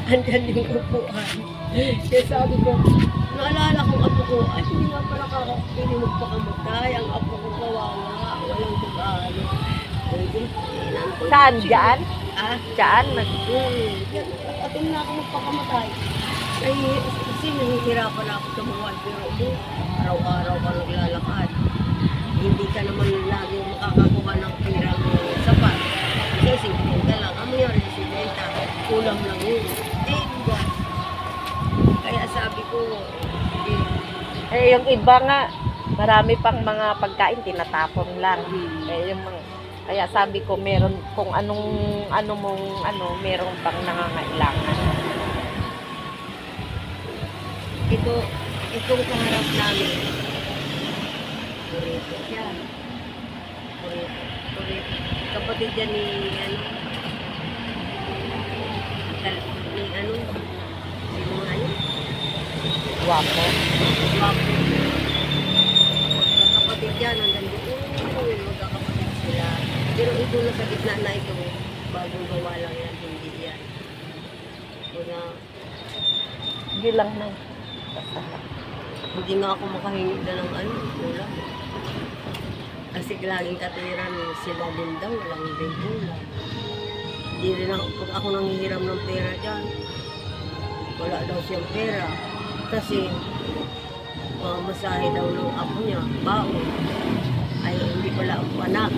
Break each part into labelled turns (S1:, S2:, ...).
S1: andyan yung upuan. Kaya sabi ko, naalala kong apo ko, ay hindi nga pala kakapili magpakamatay. Ang apo ko kawawa, walang mag-ano.
S2: Saan? Diyan?
S1: Ah?
S2: Diyan?
S1: Atin na ako magpakamatay. Ay, kasi nahihirapan ako sa mga pero mo, araw-araw ka naglalakad. Hindi ka naman lagi makakakuha ng pera mo sapat. Kasi 50 lang. Ang mayroon yung 50, kulang lang yun. Eh, diba? Kaya sabi ko,
S2: Yung iba nga, marami pang mga pagkain, tinatapon lang. Yung mga, kaya sabi ko, meron kung meron pang nangangailangan.
S1: Itong kaharap namin, Purito siya. Purito. Kapatid yan ni sino nga yun?
S2: Guwapo.
S1: Wapo. Kapatid yan, hanggang doon, magkakapatid sila. Pero ito na sa gitna na ito, bagong gawa lang yan, hindi yan. Una,
S2: Hindi lang na.
S1: hindi nga ako makahingi na ng ulam. Kasi laging katiran, sila din daw, walang din ulam. Hindi rin ako, pag ako nanghihiram ng pera dyan, wala daw siyang pera. Kasi, masahe daw ng apo niya, baon. Ay, hindi pala ako anak.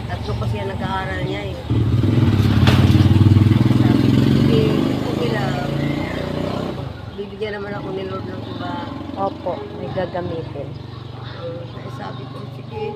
S1: Tatlo kasi ang nag-aaral niya eh. Sabi ko, okay lang. Bibigyan naman ako ni Lord ng iba.
S2: Opo, may gagamitin.
S1: Kaya sabi ko, sige,